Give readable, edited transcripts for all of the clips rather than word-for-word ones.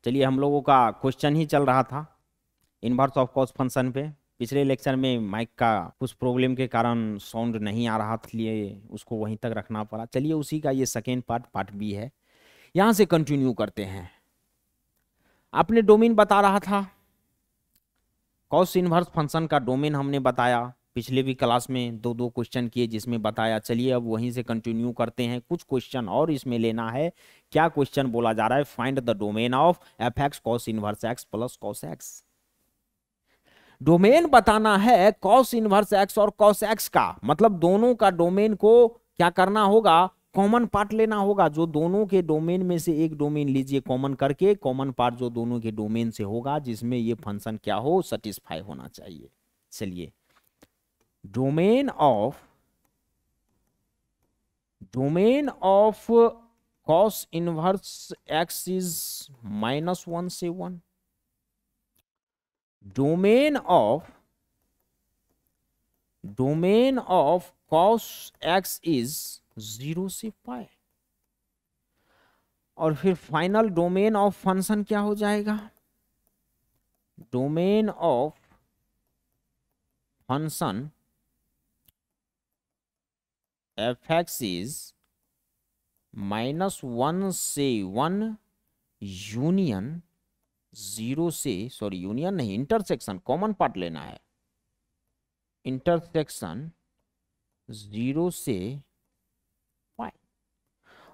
चलिए, हम लोगों का क्वेश्चन ही चल रहा था इनवर्स ऑफ कॉस फंक्शन पे। पिछले लेक्चर में माइक का कुछ प्रॉब्लम के कारण साउंड नहीं आ रहा था, इसलिए उसको वहीं तक रखना पड़ा। चलिए, उसी का ये सेकेंड पार्ट बी है, यहाँ से कंटिन्यू करते हैं। आपने डोमेन बता रहा था, कॉस इनवर्स फंक्शन का डोमेन हमने बताया। पिछले भी क्लास में दो दो क्वेश्चन किए जिसमें बताया। चलिए अब वहीं से कंटिन्यू करते हैं, कुछ क्वेश्चन और इसमें लेना है। क्या क्वेश्चन बोला जा रहा है? Find the domain of F x cos inverse x plus cos x. Domain बताना है कॉस इनवर्स एक्स और कॉस एक्स का, मतलब दोनों का डोमेन को क्या करना होगा? कॉमन पार्ट लेना होगा। जो दोनों के डोमेन में से एक डोमेन लीजिए कॉमन करके, कॉमन पार्ट जो दोनों के डोमेन से होगा जिसमें ये फंक्शन क्या हो, सेटिस्फाई होना चाहिए। चलिए, domain of cos inverse x is -1 से 1। Domain of cos x is 0 से पाई। और फिर फाइनल डोमेन ऑफ फंक्शन क्या हो जाएगा? Domain of function F x is -1 से 1 यूनियन 0 से, सॉरी यूनियन नहीं, इंटरसेक्शन, कॉमन पार्ट लेना है। इंटरसेक्शन 0 से पाई।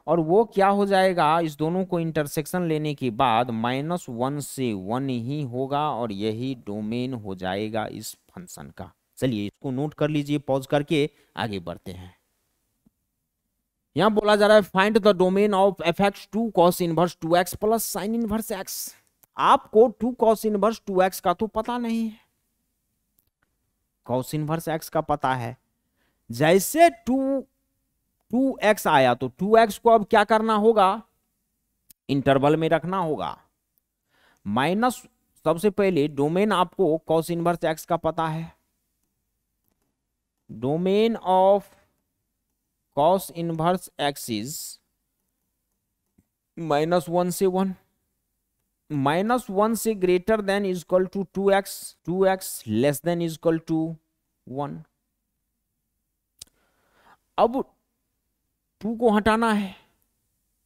और वो क्या हो जाएगा? इस दोनों को इंटरसेक्शन लेने के बाद -1 से 1 ही होगा, और यही डोमेन हो जाएगा इस फंक्शन का। चलिए इसको नोट कर लीजिए, पॉज करके आगे बढ़ते हैं। यहां बोला जा रहा है find the domain of F x 2 cos inverse 2x plus sine inverse x। आपको 2 कॉस इनवर्स 2x का तो पता नहीं है, कॉस इनवर्स x का पता है। जैसे 2x आया तो 2x को अब क्या करना होगा? इंटरवल में रखना होगा। माइनस, सबसे पहले डोमेन आपको कॉस इनवर्स x का पता है। Domain of cos inverse x is -1 से 1। -1 से greater than is equal to 2x, 2x less than is equal to 1। अब 2 को हटाना है,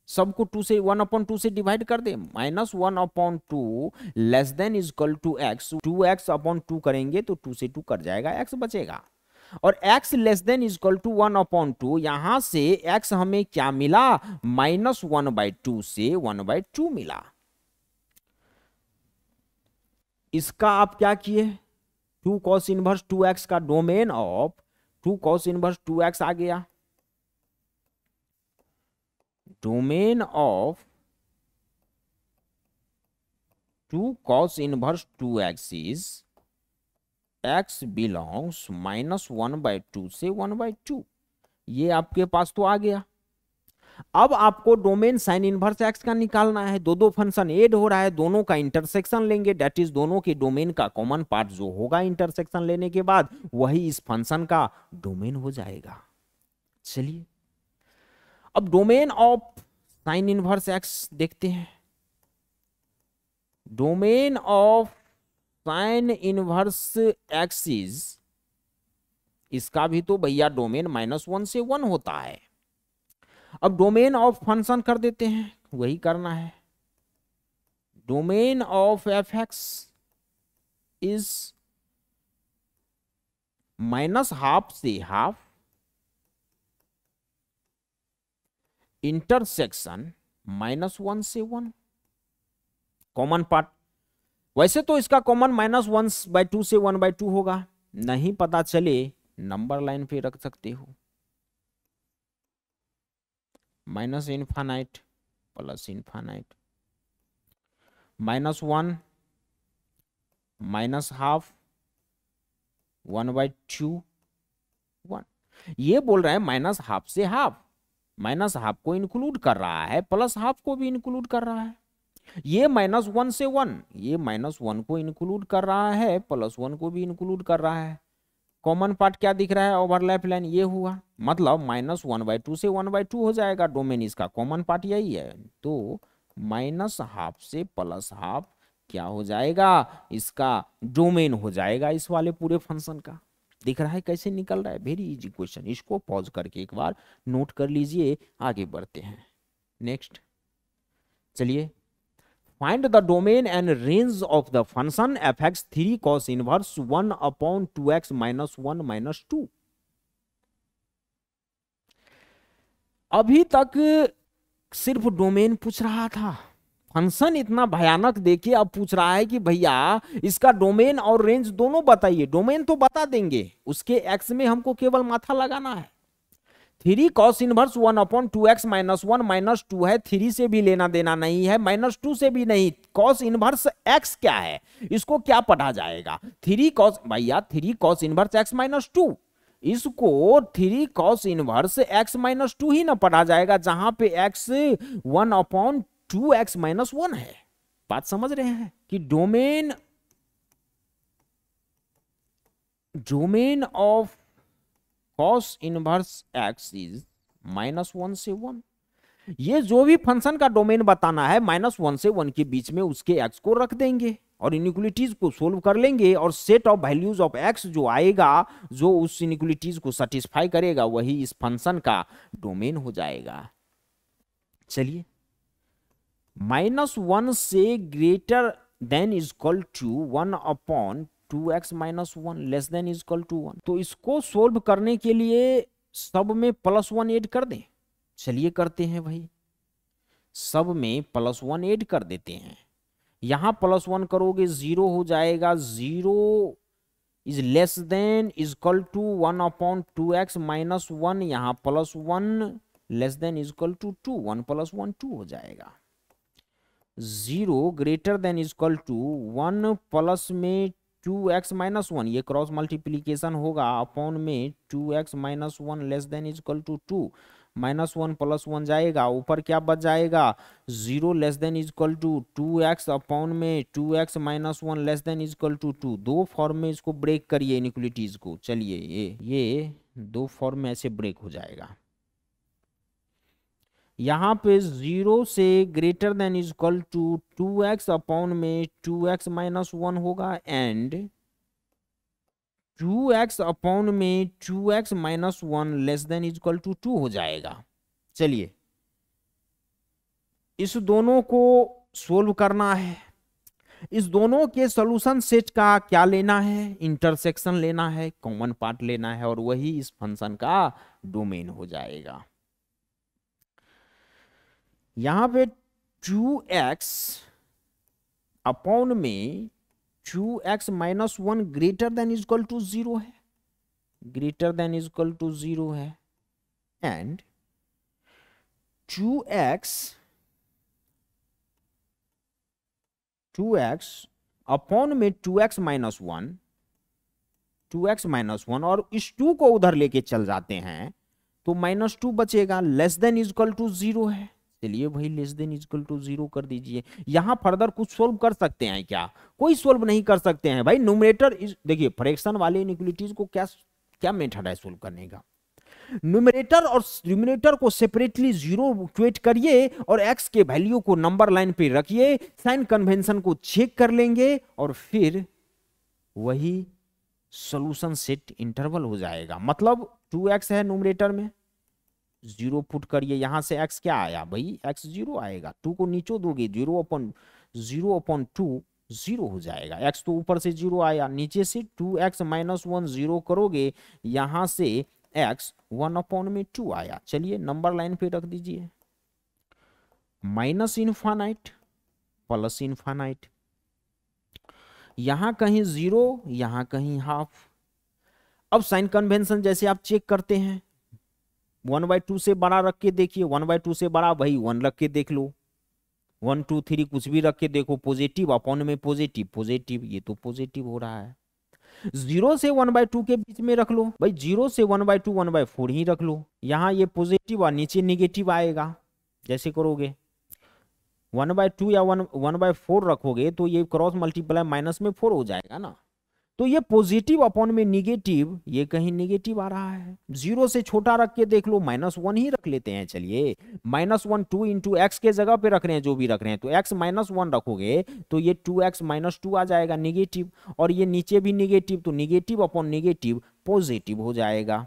सबको 2 से 1/2 से डिवाइड कर दे। -1/2 less than is equal to x, 2x/2 करेंगे तो 2 से 2 कट जाएगा, x बचेगा। और x less than is equal to 1/2, यहां से x हमें क्या मिला? -1/2 से 1/2 मिला। इसका आप क्या किए? 2 cos इनवर्स 2x का domain of 2 cos inverse 2x आ गया। Domain of 2 cos inverse 2x is x belongs -1/2 से 1/2। ये आपके पास तो आ गया। अब आपको डोमेन साइन इनवर्स x का निकालना है। दो दो फंक्शन ऐड हो रहा है, दोनों का इंटरसेक्शन लेंगे, दैट इज दोनों के डोमेन का कॉमन पार्ट जो होगा इंटरसेक्शन लेने के बाद, वही इस फंक्शन का डोमेन हो जाएगा। चलिए अब domain of sine inverse x देखते हैं। Domain of sine inverse x is, इसका भी तो भैया डोमेन -1 से 1 होता है। अब डोमेन ऑफ फंक्शन कर देते हैं, वही करना है। Domain of F x is -12 से हाफ इंटरसेक्शन -1 से 1, कॉमन पार्ट। वैसे तो इसका कॉमन -1/2 से 1/2 होगा, नहीं पता चले नंबर लाइन पे रख सकते हो। -∞ प्लस इनफाइनाइट, -1 -12 1/2 1। ये बोल रहे हैं -12 से हाफ, -12 को इंक्लूड कर रहा है, +12 को भी इंक्लूड कर रहा है। ये -1 से 1, ये -1 को इंक्लूड कर रहा है, +1 को भी इंक्लूड कर रहा है। कॉमन पार्ट क्या दिख रहा है? ओवरलैप लाइन ये हुआ, मतलब -1/2 से 1/2 हो जाएगा। डोमेन इसका कॉमन पार्ट यही है, तो माइनस हाफ से प्लस हाफ क्या हो जाएगा, इसका डोमेन हो जाएगा इस वाले पूरे फंक्शन का। दिख रहा है कैसे निकल रहा है, वेरी इजी क्वेश्चन। इसको पॉज करके एक बार नोट कर लीजिए, आगे बढ़ते हैं। नेक्स्ट चलिए, find the domain and range of the function F x 3 cos inverse 1/2x minus 1 minus 2। अभी तक सिर्फ डोमेन पूछ रहा था, फंक्शन इतना भयानक देके अब पूछ रहा है कि भैया इसका डोमेन और रेंज दोनों बताइए। डोमेन तो बता देंगे, उसके एक्स में हमको केवल माथा लगाना है। 3 cos inverse 1/2x minus 1 minus 2 है, 3 से भी लेना देना नहीं है, माइनस 2 से भी नहीं। cos इनवर्स x क्या है, इसको क्या पढ़ा जाएगा, 3 cos, भैया 3 cos इनवर्स x माइनस 2, इसको 3 cos इनवर्स x माइनस 2 ही ना पढ़ा जाएगा, जहां पे x 1/2x माइनस 1 है। बात समझ रहे हैं कि domain of cos inverse x is -1 से 1। ये जो भी फंक्शन का डोमेन बताना है -1 से 1 के बीच में उसके x को रख देंगे और इनइक्वालिटीज को सोल्व कर लेंगे, और set of values of x जो आएगा, जो उस इनइक्वालिटीज को सेटिस्फाई करेगा, वही इस फंक्शन का डोमेन हो जाएगा। चलिए, -1 से greater than equal to 1/2x minus 1 less than equal to 1। तो इसको सोल्व करने के लिए सब में +1 ऐड कर दें। चलिए करते हैं भाई, सब में +1 ऐड कर देते हैं। यहां +1 करोगे 0 हो जाएगा, 0 is less than equal to 1/2x minus 1, यहां +1 लेस देन इक्वल टू 2, 1 + 1 2 हो जाएगा। 0 greater than equal to 1 plus में 2x माइनस 1, ये क्रॉस मल्टीप्लीकेशन होगा, अपॉन में 2x minus 1 less than equal to 2, -1 + 1 जाएगा, ऊपर क्या बच जाएगा, 0 less than equal to 2x upon में 2x minus 1 less than equal to 2। दो फॉर्म में इसको ब्रेक करिए इनइक्वालिटीज को। चलिए ये दो फॉर्म में ऐसे ब्रेक हो जाएगा। यहां पे 0 से greater than equal to 2x upon में 2x माइनस 1 होगा, एंड 2x अपॉन में 2x minus 1 less than equal to 2 हो जाएगा। चलिए, इस दोनों को सोल्व करना है। इस दोनों के सॉल्यूशन सेट का क्या लेना है, इंटरसेक्शन लेना है, कॉमन पार्ट लेना है, और वही इस फंक्शन का डोमेन हो जाएगा। यहां पे 2x अपॉन में 2x minus 1 greater than equal to 0 है, ग्रेटर देन इक्वल टू 0 है, एंड 2x अपॉन में 2x माइनस 1, 2x माइनस 1, और इस 2 को उधर लेके चल जाते हैं तो -2 बचेगा, लेस देन इक्वल टू 0 है। चलिए भाई, लेस देन इक्वल टू 0 कर दीजिए। यहां फर्दर कुछ सोल्व कर सकते हैं क्या, कोई सोल्व नहीं कर सकते हैं भाई। न्यूमरेटर देखिए, फ्रैक्शन वाले इनइक्वालिटीज को क्या मेथड है सोल्व करने का, न्यूमरेटर और न्यूमरेटर को सेपरेटली 0 इक्वेट करिए और x के वैल्यू को नंबर लाइन पे रखिए, साइन कन्वेंशन को चेक कर लेंगे, और फिर वही सॉल्यूशन सेट इंटरवल हो जाएगा। मतलब 2x है न्यूमरेटर में, 0 पुट करिए, यहां से x क्या आया भाई, x 0 आएगा, 2 को नीचे दोगे, 0/2 0 हो जाएगा। x तो ऊपर से 0 आया, नीचे से 2x माइनस 1 0 करोगे, यहां से x 1/2 आया। चलिए नंबर लाइन पे रख दीजिए, -इनफाइनाइट प्लस इनफाइनाइट, यहां कहीं 0, यहां कहीं हाफ। अब साइन कन्वेंशन जैसे आप चेक करते हैं, 1/2 से बड़ा रख के देखिए, 1/2 से बड़ा भाई 1 रख के देख लो, 1 2 3 कुछ भी रख के देखो, पॉजिटिव अपॉन में पॉजिटिव, पॉजिटिव, ये तो पॉजिटिव हो रहा है। 0 से 1/2 के बीच में रख लो भाई, 0 से 1/2 1/4 ही रख लो, यहां ये पॉजिटिव और नीचे निगेटिव आएगा। जैसे करोगे 1/2 या 1/4 रखोगे तो ये क्रॉस मल्टीप्लाई माइनस में 4 हो जाएगा ना, तो ये पॉजिटिव अपॉन में निगेटिव, ये कहीं निगेटिव आ रहा है। 0 से छोटा रख के देख लो, -1 ही रख लेते हैं। चलिए -1 2 इंटू एक्स के जगह पे रख रहे हैं, जो भी रख रहे हैं, तो x -1 रखोगे तो ये 2x -2 आ जाएगा निगेटिव, और ये नीचे भी निगेटिव, तो निगेटिव अपॉन निगेटिव पॉजिटिव हो जाएगा।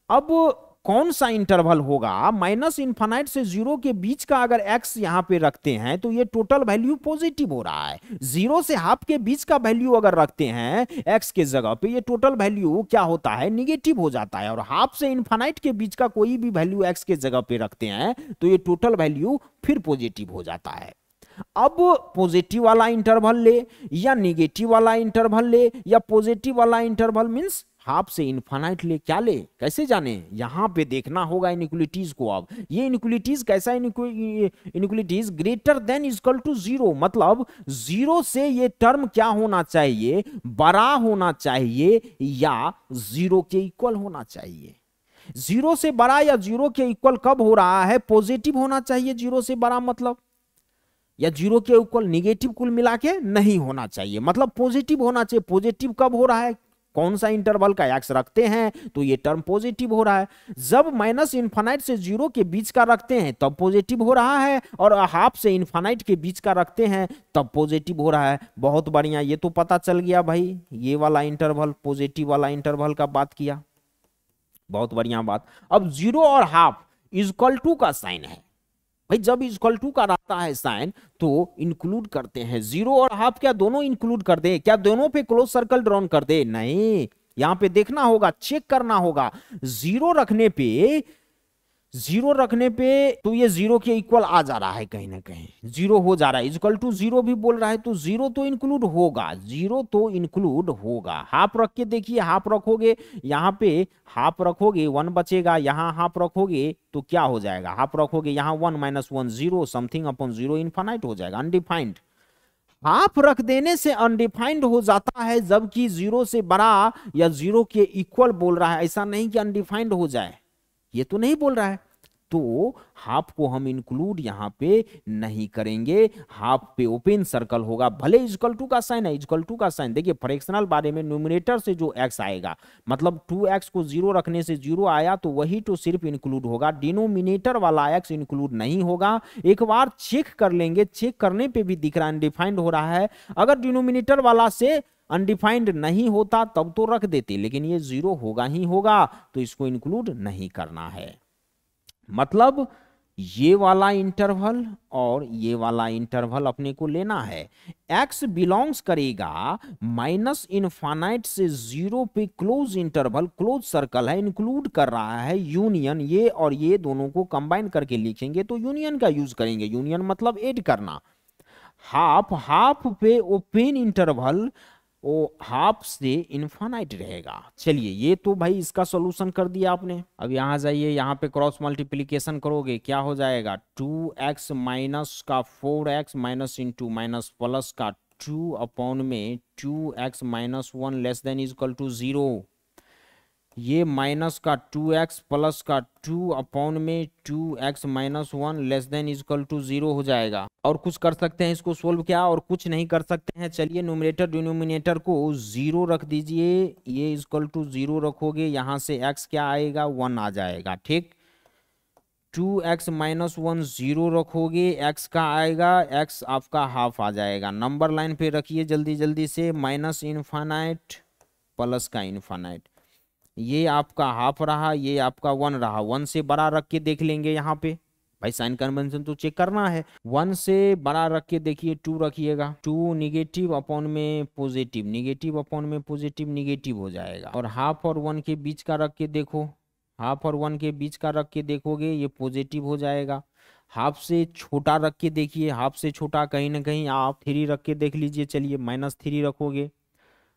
अब कौन सा इंटरवल होगा, माइनस इन्फानाइट से 0 के बीच का अगर x यहां पे रखते हैं तो ये टोटल वैल्यू पॉजिटिव हो रहा है। 0 से हाफ के बीच का वैल्यू अगर रखते हैं x के जगह पे, ये टोटल वैल्यू क्या होता है, निगेटिव हो जाता है। और हाफ से इन्फानाइट के बीच का कोई भी वैल्यू x के जगह पे रखते हैं तो ये टोटल वैल्यू फिर पॉजिटिव हो जाता है। अब पॉजिटिव वाला इंटरवल ले या निगेटिव वाला इंटरवल ले या पॉजिटिव वाला इंटरवल मींस हाफ से इनफाइनाइट ले, क्या ले, कैसे जाने, यहां पे देखना होगा इनइक्वालिटीज को। अब ये इनइक्वालिटीज कैसा, inequalities greater than equal to 0, मतलब 0 से ये टर्म क्या होना चाहिए, बड़ा होना चाहिए या 0 के इक्वल होना चाहिए। 0 से बड़ा या 0 के इक्वल कब हो रहा है, पॉजिटिव होना चाहिए 0 से बड़ा, मतलब या 0 के इक्वल, निगेटिव कुल मिला के नहीं होना चाहिए, मतलब पॉजिटिव होना चाहिए। पॉजिटिव कब हो रहा है, कौन सा इंटरवल का एक्स रखते हैं तो ये टर्म पॉजिटिव हो रहा है। जब माइनस इन्फानाइट से 0 के बीच का रखते हैं तब पॉजिटिव हो रहा है, और हाफ से इन्फानाइट के बीच का रखते हैं तब पॉजिटिव हो रहा है। बहुत बढ़िया, ये तो पता चल गया भाई, ये वाला इंटरवल पॉजिटिव वाला इंटरवल का बात किया, बहुत बढ़िया बात। अब 0 और हाफ इक्वल टू का साइन है भाई, जब इक्वल टू का रहता है साइन तो इंक्लूड करते हैं। 0 और हाफ क्या दोनों इंक्लूड कर दे, क्या दोनों पे क्लोज सर्कल ड्रॉन कर दे, नहीं, यहां पे देखना होगा, चेक करना होगा। 0 रखने पे तो ये 0 के इक्वल आ जा रहा है, कहीं ना कहीं 0 हो जा रहा है, इक्वल टू 0 भी बोल रहा है तो 0 तो इंक्लूड होगा, 0 तो इंक्लूड होगा। हाफ रख के देखिए, हाफ रखोगे यहां पे, हाफ रखोगे 1 बचेगा, यहां हाफ रखोगे तो क्या हो जाएगा, हाफ रखोगे यहां 1 -1 0 समथिंग अपॉन 0 इनफाइनाइट हो जाएगा, अनडिफाइंड। हाफ रख देने से अनडिफाइंड हो जाता है, जबकि 0 से बड़ा या 0 के इक्वल बोल रहा है, ऐसा नहीं कि अनडिफाइंड हो जाए, ये तो नहीं बोल रहा है। तो हाफ को हम इंक्लूड यहां पे नहीं करेंगे, हाफ पे ओपन सर्कल होगा, भले इक्वल टू का साइन है, इक्वल टू का साइन देखिए फ्रैक्शनल बारे में, न्यूमरेटर से जो x आएगा, मतलब 2x को 0 रखने से 0 आया तो वही तो सिर्फ इंक्लूड होगा, डिनोमिनेटर वाला x इंक्लूड नहीं होगा। एक बार चेक कर लेंगे, चेक करने पे भी दिख रहा है अनडिफाइंड हो रहा है। अगर डिनोमिनेटर वाला से अनडिफाइंड नहीं होता तब तो रख देते, लेकिन ये 0 होगा ही होगा, तो इसको इंक्लूड नहीं करना है। मतलब ये वाला इंटरवल और ये वाला इंटरवल अपने को लेना है। x बिलोंग्स करेगा माइनस इनफाइनाइट से 0 पे क्लोज इंटरवल, क्लोज सर्कल है, इंक्लूड कर रहा है यूनियन, ये और ये दोनों को कंबाइन करके लिखेंगे तो यूनियन का यूज करेंगे, यूनियन मतलब ऐड करना। हाफ पे ओपन इंटरवल वो हाफ से इनफाइनाइट रहेगा। चलिए ये तो भाई इसका सॉल्यूशन कर दिया आपने। अब यहां जाइए, यहां पे क्रॉस मल्टीप्लिकेशन करोगे, क्या हो जाएगा, 2x माइनस का 4x minus into minus plus का 2 अपॉन में 2x minus 1 less than equal to 0, ये माइनस का 2x प्लस का 2 अपॉन में 2x minus 1 less than equal to 0 हो जाएगा। और कुछ कर सकते हैं इसको सोल्व, क्या और कुछ नहीं कर सकते हैं। चलिए न्यूमरेटर डिनोमिनेटर को 0 रख दीजिए, ये इक्वल टू 0 रखोगे, यहां से x क्या आएगा 1 आ जाएगा, ठीक। 2x माइनस 1 0 रखोगे, x का आएगा, x आपका हाफ आ जाएगा। नंबर लाइन पे रखिए जल्दी जल्दी से, माइनस इनफाइनाइट प्लस का इनफाइनाइट, ये आपका हाफ रहा, ये आपका 1 रहा। 1 से बड़ा रख के देख लेंगे, यहाँ पे भाई साइन कन्वेंशन तो चेक करना है। 1 से बड़ा रख के देखिए, 2 रखिएगा, 2 निगेटिव अपॉन में पॉजिटिव, निगेटिव अपॉन में पॉजिटिव निगेटिव हो जाएगा। और हाफ और 1 के बीच का रख के देखो, हाफ और 1 के बीच का रख के देखोगे ये पॉजिटिव हो जाएगा। हाफ से छोटा रख के देखिए, हाफ से छोटा कहीं ना कहीं आप 3 रख के देख लीजिए। चलिए -3 रखोगे,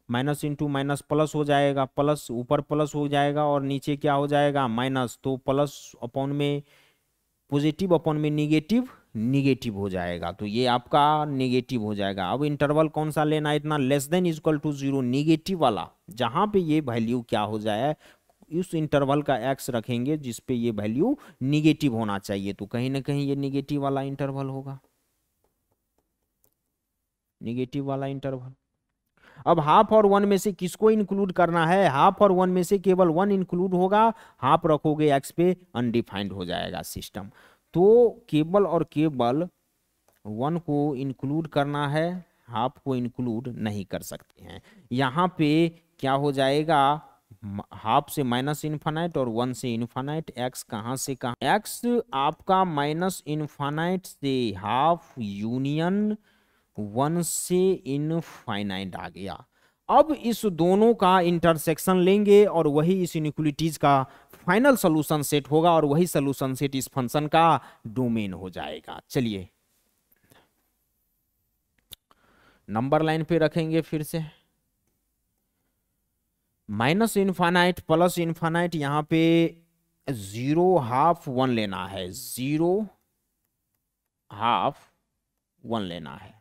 माइनस इंटू माइनस प्लस हो जाएगा, प्लस ऊपर प्लस हो जाएगा और नीचे क्या हो जाएगा माइनस, तो प्लस अपॉन में पॉजिटिव अपॉन में निगेटिव, निगेटिव हो जाएगा, तो ये आपका निगेटिव हो जाएगा। अब इंटरवल कौन सा लेना है, इतना less than equal to 0 negative वाला, जहां पे ये वैल्यू क्या हो जाए, उस इंटरवल का x रखेंगे जिस पे ये वैल्यू निगेटिव होना चाहिए, तो कहीं ना कहीं ये निगेटिव वाला इंटरवल होगा, निगेटिव वाला इंटरवल। अब हाफ और वन में से किसको इंक्लूड करना है? हाफ और वन में से केवल वन इंक्लूड होगा, हाफ रखोगे एक्स पे अनडिफाइंड हो जाएगा सिस्टम। तो केवल और केवल वन को इंक्लूड करना है, हाफ को इंक्लूड नहीं कर सकते हैं। यहाँ पे क्या हो जाएगा, हाफ से माइनस इन्फानाइट और वन से इन्फानाइट, एक्स कहाँ से कहाँ, एक्स आपका माइनस इन्फानाइट से हाफ यूनियन वन से इनफाइनाइट आ गया। अब इस दोनों का इंटरसेक्शन लेंगे और वही इस इनइक्वालिटीज का फाइनल सॉल्यूशन सेट होगा और वही सॉल्यूशन सेट इस फंक्शन का डोमेन हो जाएगा। चलिए नंबर लाइन पे रखेंगे फिर से, माइनस इनफाइनाइट प्लस इनफाइनाइट, यहां पे जीरो हाफ वन लेना है, जीरो हाफ वन लेना है।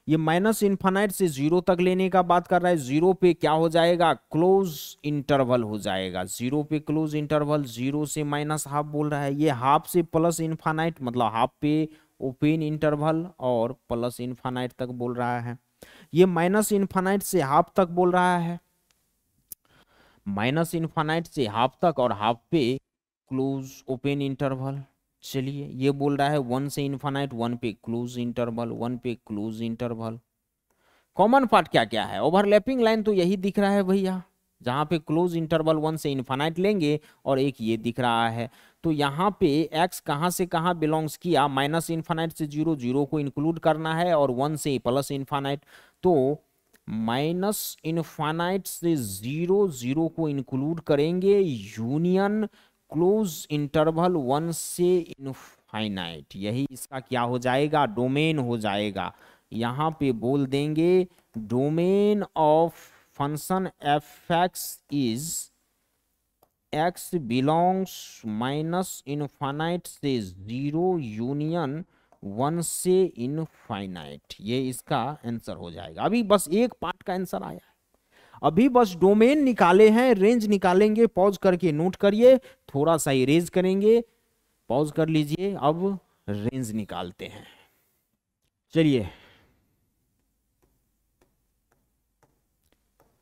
ये माइनस इनफाइनाइट से जीरो तक लेने का बात कर रहा है। जीरो पे क्या हो जाएगा, क्लोज इंटरवल हो जाएगा, जीरो पे क्लोज इंटरवल, जीरो से माइनस हाफ बोल रहा है। ये हाफ से प्लस इनफाइनाइट मतलब हाफ पे ओपन इंटरवल और प्लस इनफाइनाइट तक बोल रहा है। ये माइनस इनफाइनाइट से हाफ तक बोल रहा है, माइनस इनफाइनाइट से हाफ तक और हाफ पे क्लोज ओपन इंटरवल। चलिए ये बोल रहा है वन से इनफाइनाइट, वन पे क्लोज इंटरवल, वन पे क्लोज इंटरवल। कॉमन पार्ट क्या क्या है, ओवरलैपिंग लाइन तो यही दिख रहा है भैया, जहां पे क्लोज इंटरवल वन से इनफाइनाइट लेंगे और एक ये दिख रहा है। तो यहाँ पे x कहाँ से कहाँ बिलोंग्स किया, माइनस इनफाइनाइट से जीरो, जीरो को इंक्लूड करना है और वन से प्लस इनफाइनाइट। तो माइनस इनफाइनाइट से जीरो, जीरो को इंक्लूड करेंगे, यूनियन क्लोज इंटरवल वन से इनफाइनाइट, यही इसका क्या हो जाएगा, डोमेन हो जाएगा। यहां पे बोल देंगे domain of function F x is x belongs minus infinite से जीरो यूनियन वन से इनफाइनाइट, ये इसका आंसर हो जाएगा। अभी बस एक पार्ट का आंसर आया है, अभी बस डोमेन निकाले हैं, रेंज निकालेंगे। पॉज करके नोट करिए, थोड़ा सा इरेज करेंगे, पॉज कर लीजिए, अब रेंज निकालते हैं। चलिए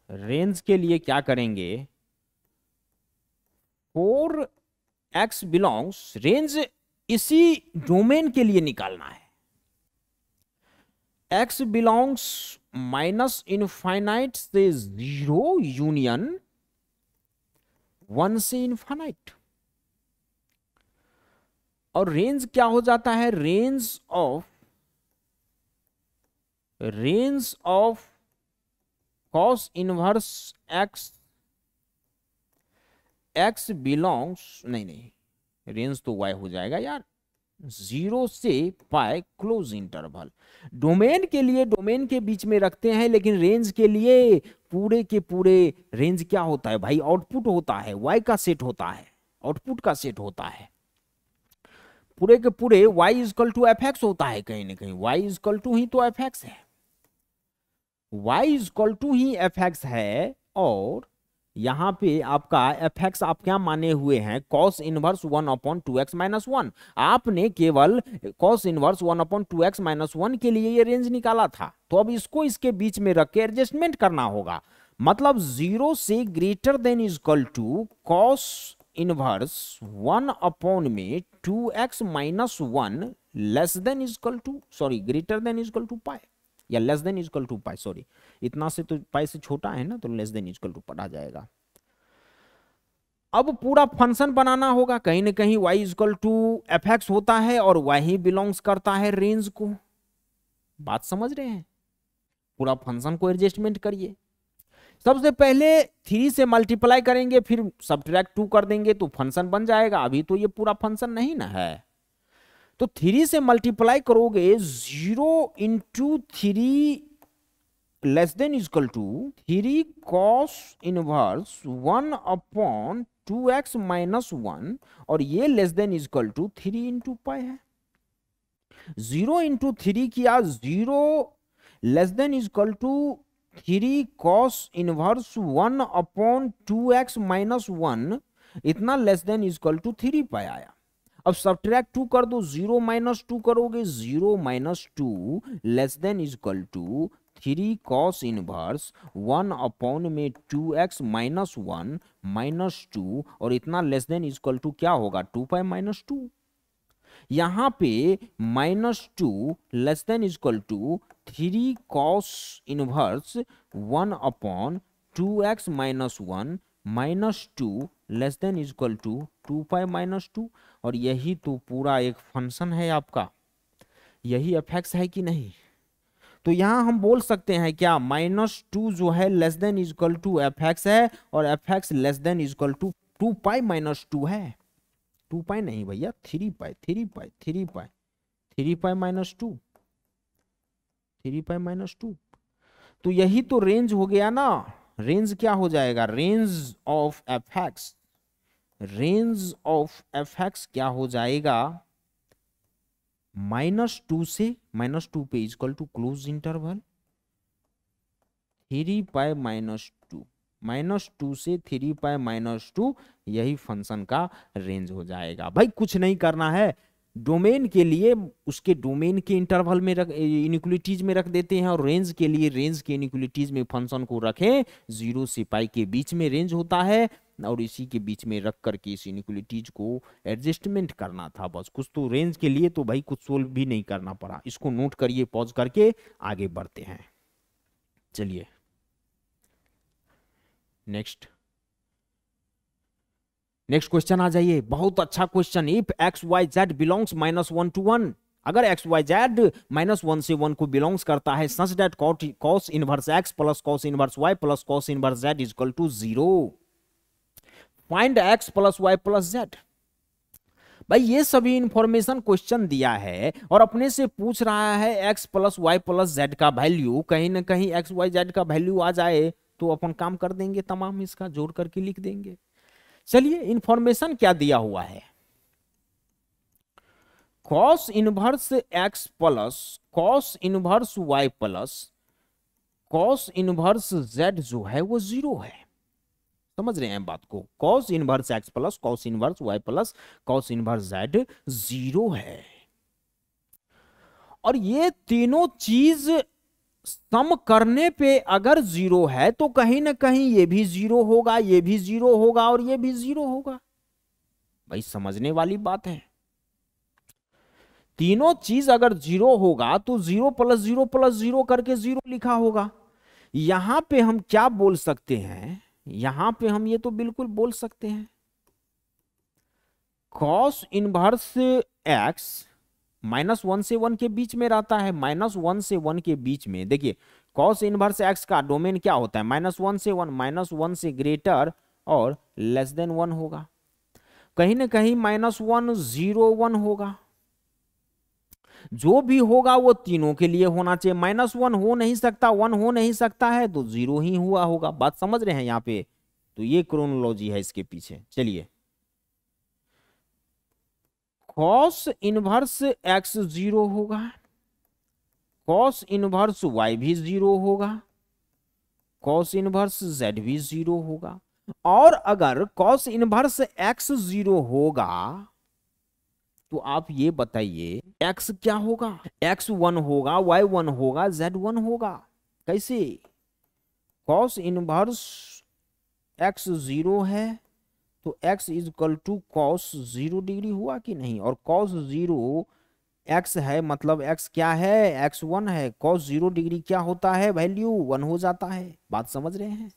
रेंज के लिए क्या करेंगे, फोर एक्स बिलोंग्स, रेंज इसी डोमेन के लिए निकालना है, x बिलोंग्स माइनस इनफाइनाइट से जीरो यूनियन वन से इनफाइनाइट। और रेंज क्या हो जाता है, range of cos inverse x, x belongs, नहीं रेंज तो y हो जाएगा यार, जीरो से पाई क्लोज इंटरवल। डोमेन के लिए डोमेन के बीच में रखते हैं, लेकिन रेंज के लिए पूरे के पूरे रेंज क्या होता है भाई, आउटपुट होता है, y का सेट होता है, आउटपुट का सेट होता है, पूरे के पूरे y equal to F X होता है, कहीं ना कहीं y इक्वल टू ही तो एफ एक्स है, y इक्वल टू ही एफ एक्स है। और यहां पे आपका एफ एक्स आप क्या माने हुए हैं, cos inverse one upon two x minus one. आपने केवल cos inverse one upon two x minus one के लिए ये रेंज निकाला था, तो अब इसको इसके बीच में रख के एडजस्टमेंट करना होगा। मतलब जीरो से greater than equal to cos inverse one upon में two x minus one less than equal to, sorry greater than equal to pi, या less than equal to pi, sorry इतना से तो पाई से छोटा है ना, तो लेस देन इक्वल टू पढ़ा जाएगा। अब पूरा फंक्शन बनाना होगा, कहीं ना कहीं y equal to F X होता है और y ही बिलोंग्स करता है रेंज को, बात समझ रहे हैं। पूरा फंक्शन को एडजस्टमेंट करिए, सबसे पहले 3 से मल्टीप्लाई करेंगे, फिर सब्ट्रैक्ट 2 कर देंगे तो फंक्शन बन जाएगा। अभी तो ये पूरा फंक्शन नहीं ना है, तो 3 से मल्टीप्लाई करोगे, 0 into 3 less than equal to 3 cos inverse 1 upon 2x minus 1, और ये less than equal to 3 into pi है। 0 इंटू 3 किया, 0 less than equal to 3 cos inverse 1 upon 2x minus 1, इतना less than equal to 3 pi आया। अब subtract 2 कर दो, 0 minus 2 करोगे, 0 minus 2 less than equal to 3 cos inverse 1 upon में 2x minus 1 minus 2 और इतना लेस देन इक्वल टू क्या होगा 2 पाई माइनस 2। यहां पे minus 2 less than equal to 3 cos inverse 1 upon 2x minus 1 minus 2 less than equal to 2 pi minus 2। और यही तो पूरा एक फंक्शन है आपका, यही एफ है कि नहीं। तो यहां हम बोल सकते हैं क्या माइनस 2 जो है less than equal to F है और F less than equal to 2 pi minus 2 है। 2 पाई नहीं भैया 3 पाई 3 पाई 3 पाई 3 पाई माइनस 2 3 पाई माइनस 2। तो यही तो रेंज हो गया ना। रेंज क्या हो जाएगा, range of F x, range of F x क्या हो जाएगा -2 से -2 पे इक्वल टू क्लोज इंटरवल 3 पाई -2 -2 से 3 पाई -2, यही फंक्शन का रेंज हो जाएगा। भाई कुछ नहीं करना है, डोमेन के लिए उसके डोमेन के इंटरवल में रख इनइक्वालिटीज में रख देते हैं, और रेंज के लिए रेंज के इनइक्वालिटीज में फंक्शन को रखें। 0 से पाई के बीच में रेंज होता है और इसी के बीच में रख करके इस इनइक्वालिटीज को एडजस्टमेंट करना था बस। कुछ तो रेंज के लिए तो भाई कुछ सोल्व भी नहीं करना पड़ा। इसको नोट करिए, पॉज करके आगे बढ़ते हैं। चलिए नेक्स्ट क्वेश्चन आ जाइए। बहुत अच्छा question. If x y z belongs -1 to 1, अगर एक्स वाई जेड -1 से 1 को बिलोंग्स करता है such that cos inverse x plus cos inverse y plus cos inverse z is equal to 0, find x plus y plus z. भाई ये सभी information question दिया है और अपने से पूछ रहा है x plus y plus z का वैल्यू। कहीं ना कहीं एक्स वाई जेड का वैल्यू आ जाए तो अपन काम कर देंगे, तमाम इसका जोड़ करके लिख देंगे। चलिए इंफॉर्मेशन क्या दिया हुआ है, cos inverse x plus cos inverse y plus cos inverse z जो है वो 0 है। समझ रहे हैं बात को, cos inverse x plus cos inverse y plus cos inverse z 0 है। और ये तीनों चीज सम करने पे अगर 0 है तो कहीं ना कहीं ये भी 0 होगा, ये भी 0 होगा और ये भी 0 होगा। भाई समझने वाली बात है। तीनों चीज अगर 0 होगा तो 0 प्लस 0 प्लस 0 करके 0 लिखा होगा। यहां पे हम क्या बोल सकते हैं, यहां पे हम ये तो बिल्कुल बोल सकते हैं cos इनवर्स x -1 से 1 के बीच में रहता है। -1 से 1 के बीच में देखिए cos इनवर्स x का डोमेन क्या होता है, -1 से 1, -1 से ग्रेटर और लेस देन 1 होगा। कहीं ना कहीं -1 0 1 होगा। जो भी होगा वो तीनों के लिए होना चाहिए। -1 हो नहीं सकता, 1 हो नहीं सकता है, तो 0 ही हुआ होगा। बात समझ रहे हैं यहाँ पे। तो ये क्रोनोलॉजी है इसके पीछे। चलिए cos इनवर्स x 0 होगा, cos इनवर्स y भी 0 होगा, cos इनवर्स z भी 0 होगा। और अगर cos इनवर्स x 0 होगा तो आप ये बताइए x क्या होगा, x 1 होगा, y 1 होगा, z 1 होगा। कैसे, cos इनवर्स x 0 है तो x is equal to cos 0 degree हुआ कि नहीं, और cos 0 x है मतलब x क्या है, x 1 है। cos 0 डिग्री क्या होता है, वैल्यू 1 हो जाता है। बात समझ रहे हैं।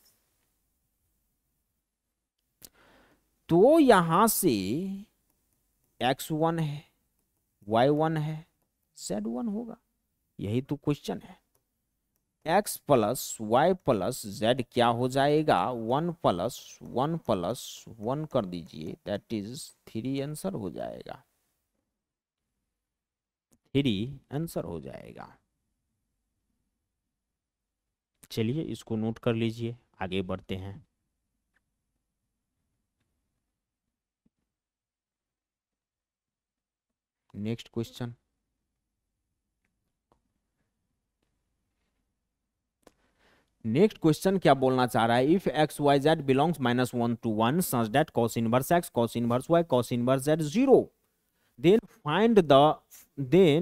तो यहां से x 1 है, y 1 है, z 1 होगा। यही तो क्वेश्चन है। x plus y plus z क्या हो जाएगा, 1 प्लस 1 प्लस 1 कर दीजिए, दैट इज 3 आंसर हो जाएगा। 3 आंसर हो जाएगा। चलिए इसको नोट कर लीजिए, आगे बढ़ते हैं। Next question. नेक्स्ट क्वेश्चन क्या बोलना चाह रहा है, if x y z belongs -1 to 1 such that cos inverse x cos inverse y cos inverse z 0, then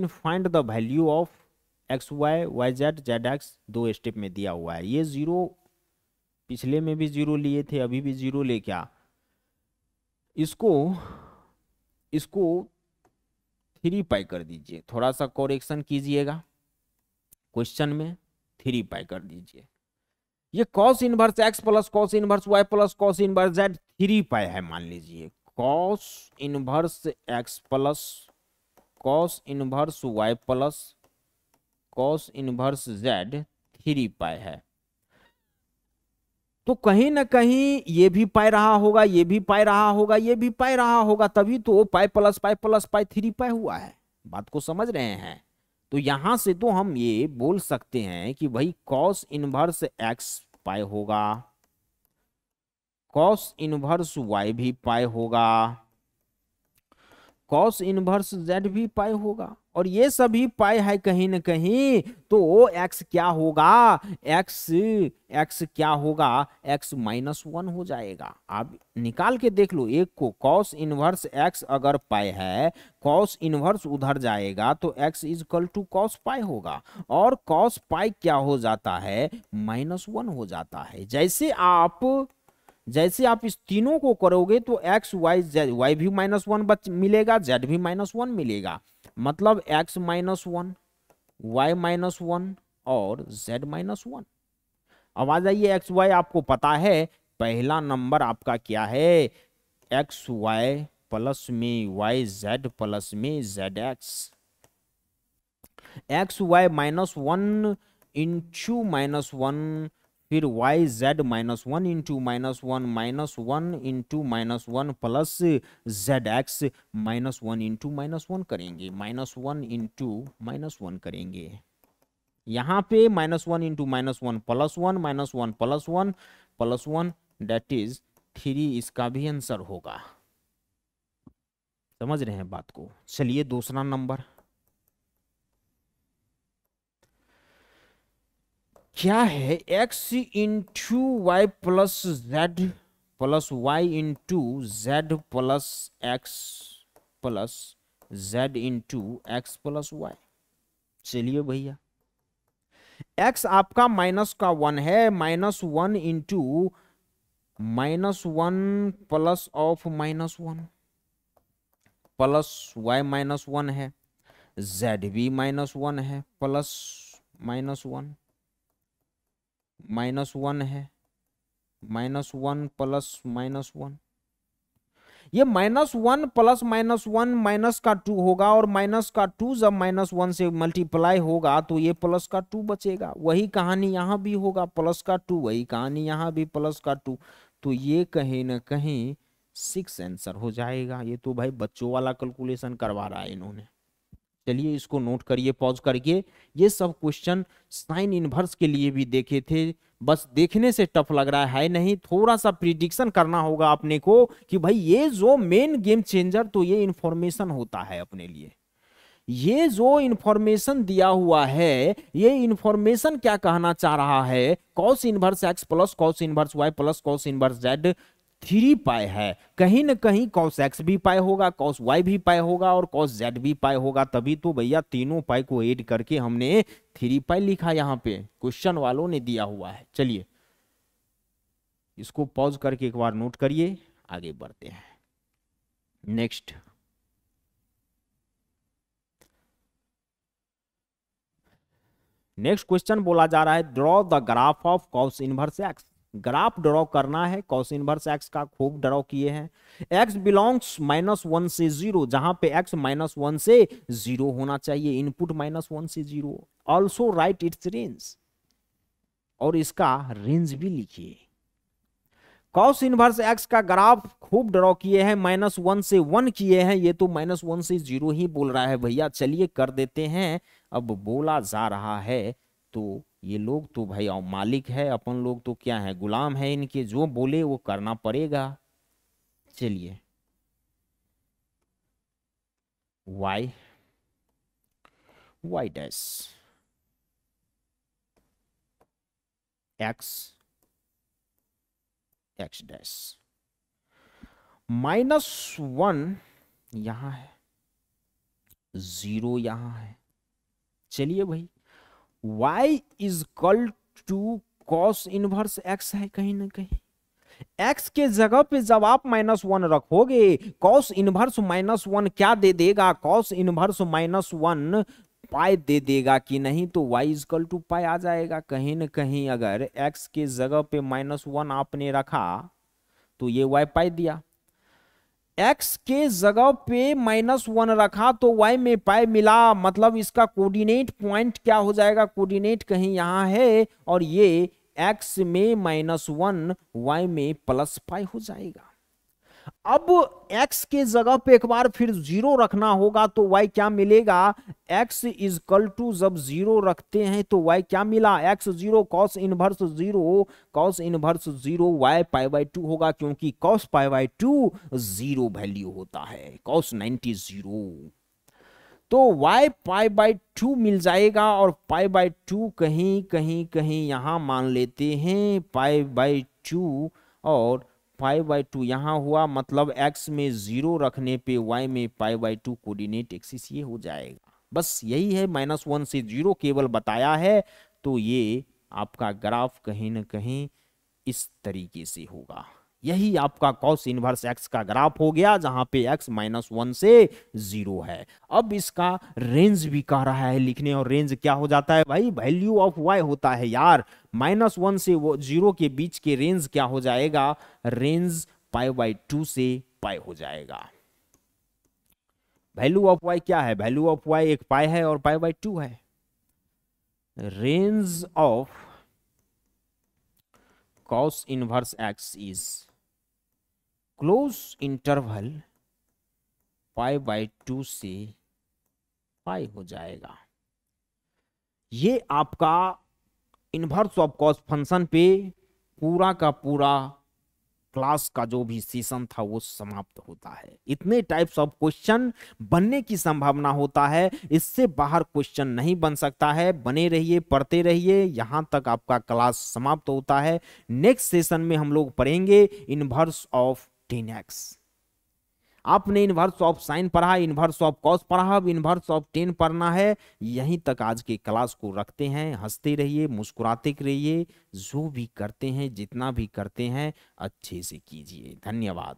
find the value of x y y z z x 2 step में दिया हुआ है। ये जीरो पिछले में भी जीरो लिए थे, अभी भी जीरो ले क्या, इसको इसको 3 पाई कर दीजिए, थोड़ा सा करेक्शन कीजिएगा क्वेश्चन में, 3 पाई कर दीजिए। ये cos inverse x plus cos inverse y plus cos inverse z 3 pi है, मान लीजिए cos inverse x plus cos inverse y plus cos inverse z 3 pi है। तो कहीं ना कहीं ये भी पाई रहा होगा, ये भी पाई रहा होगा, ये भी पाई रहा होगा, तभी तो pi plus pi plus pi 3 पाई हुआ है। बात को समझ रहे हैं? तो यहां से तो हम ये बोल सकते हैं कि भाई कॉस इनवर्स एक्स पाई होगा, कॉस इनवर्स वाई भी पाई होगा, कॉस इनवर्स जेड भी पाई होगा, और ये सभी पाई है कहीं ना कहीं। तो एक्स क्या होगा, एक्स क्या होगा, एक्स -1 हो जाएगा। आप निकाल के देख लो एक को, कॉस इनवर्स एक्स अगर पाई है, कॉस इनवर्स उधर जाएगा तो x is equal to cos pi होगा, और कॉस पाई क्या हो जाता है, -1 हो जाता है। जैसे आप इस तीनों को करोगे तो एक्स वाई जेड, वाई भी -1 मिलेगा, जेड भी -1 मिलेगा, मतलब एक्स -1 वाई -1 और जेड -1। अब आ जाइए एक्स वाई, आपको पता है पहला नंबर आपका क्या है, एक्स वाई प्लस में वाई जेड प्लस में जेड एक्स वाई -1 इंटू -1, फिर y z -1 into -1 into -1 plus z x -1 into -1 करेंगे, -1 इंटू -1 करेंगे। यहाँ पे -1 इंटू -1 +1 -1 +1 +1 डेट इज 3, इसका भी आंसर होगा। समझ रहे हैं बात को? चलिए दूसरा नंबर क्या है, x into y plus z plus y into z plus x plus z into x plus y. चलिए भैया, एक्स आपका -1 है, -1 into -1 plus of -1 plus y -1 है, जेड भी -1 है, प्लस -1 -1 है, -1 प्लस -1, ये -1 प्लस -1 माइनस का 2 होगा, और माइनस का 2 जब -1 से मल्टीप्लाई होगा तो ये प्लस का 2 बचेगा। वही कहानी यहां भी होगा, प्लस का 2, वही कहानी यहां भी प्लस का 2। तो ये कहीं ना कहीं 6 आंसर हो जाएगा। ये तो भाई बच्चों वाला कैलकुलेशन करवा रहा है इन्होंने। चलिए इसको नोट करिए पॉज करके। ये सब क्वेश्चन साइन इनवर्स के लिए भी देखे थे, बस देखने से टफ लग रहा है नहीं, थोड़ा सा प्रिडिक्शन करना होगा अपने को कि भाई ये जो मेन गेम चेंजर, तो ये इंफॉर्मेशन होता है अपने लिए। ये जो इंफॉर्मेशन दिया हुआ है, ये इंफॉर्मेशन क्या कहना चाह रहा है, cos inverse x plus cos inverse y plus cos inverse z 3 pi है। कहीं ना कहीं कॉस एक्स भी पाई होगा, कॉस वाई भी पाई होगा, और कॉस जेड भी पाई होगा, तभी तो भैया तीनों पाई को ऐड करके हमने 3 पाई लिखा यहां पे, क्वेश्चन वालों ने दिया हुआ है। चलिए इसको पॉज करके एक बार नोट करिए, आगे बढ़ते हैं नेक्स्ट। नेक्स्ट क्वेश्चन बोला जा रहा है, draw the graph of cos inverse x. Graph draw करना है कॉस इनवर्स एक्स का, खूब ड्रॉ किए हैं। एक्स बिलोंग्स -1 से 0, जहां पे एक्स -1 से 0 होना चाहिए, इनपुट -1 से 0। ऑल्सो राइट इट्स रेंज, और इसका रेंज भी लिखिए। कॉस इनवर्स एक्स का ग्राफ खूब ड्रॉ किए हैं, -1 से 1 किए हैं, ये तो -1 से 0 ही बोल रहा है भैया। चलिए कर देते हैं। अब बोला जा रहा है तो ये लोग तो भाई मालिक है, अपन लोग तो क्या है, गुलाम है इनके, जो बोले वो करना पड़ेगा। चलिए y y dash x x dash -1 यहां है, 0 यहां है। चलिए भाई y is equal to cos inverse x है कहीं ना कहीं। x के जगह पे जब आप -1 रखोगे, कॉस इनवर्स -1 क्या दे देगा, कॉस इनवर्स -1 पाई दे देगा कि नहीं, तो y इक्वल टू पाई आ जाएगा कहीं ना कहीं। अगर x के जगह पे -1 आपने रखा तो ये y पाई दिया, x के जगह पे -1 रखा तो y में पाई मिला, मतलब इसका कोऑर्डिनेट पॉइंट क्या हो जाएगा, कोऑर्डिनेट कहीं यहां है, और ये x में -1 y में +पाई हो जाएगा। अब x के जगह पे एक बार फिर 0 रखना होगा तो y क्या मिलेगा, x इज इक्वल टू जब 0 रखते हैं तो y क्या मिला, x 0 cos inverse 0, cos inverse 0 y pi by 2 होगा, क्योंकि cos पाई बाई 2 0 वैल्यू होता है, cos 90 0। तो y पाई बाई 2 मिल जाएगा, और पाई बाई 2 कहीं कहीं कहीं यहां मान लेते हैं पाई बाई 2, और पाई बाई 2 यहां हुआ, मतलब x में 0 रखने पे y में पाई बाई 2 कोऑर्डिनेट एक्सिस ये हो जाएगा। बस यही है, -1 से 0 केवल बताया है, तो ये आपका ग्राफ कहीं ना कहीं इस तरीके से होगा। यही आपका cos इनवर्स x का ग्राफ हो गया, जहां पे x -1 से 0 है। अब इसका रेंज भी कह रहा है लिखने, और रेंज क्या हो जाता है भाई, वैल्यू ऑफ y होता है यार, -1 से 0 के बीच के रेंज क्या हो जाएगा, रेंज पाई बाई 2 से पाई हो जाएगा। वैल्यू ऑफ y क्या है, वैल्यू ऑफ y एक पाई है और पाई बाई 2 है। Range of cos inverse x is close interval pi by 2 से पाई हो जाएगा। ये आपका इनवर्स ऑफ कॉस फंक्शन पे पूरा का पूरा क्लास का जो भी सेशन था वो समाप्त होता है। इतने टाइप्स ऑफ क्वेश्चन बनने की संभावना होता है, इससे बाहर क्वेश्चन नहीं बन सकता है। बने रहिए, पढ़ते रहिए, यहां तक आपका क्लास समाप्त होता है। नेक्स्ट सेशन में हम लोग पढ़ेंगे इनवर्स ऑफ 10x। आपने इनवर्स ऑफ साइन पढ़ा, इनवर्स ऑफ कॉस पढ़ा, अब इनवर्स ऑफ 10 पढ़ना है। यहीं तक आज के क्लास को रखते हैं। हंसते रहिए, मुस्कुराते रहिए, जो भी करते हैं, जितना भी करते हैं अच्छे से कीजिए। धन्यवाद।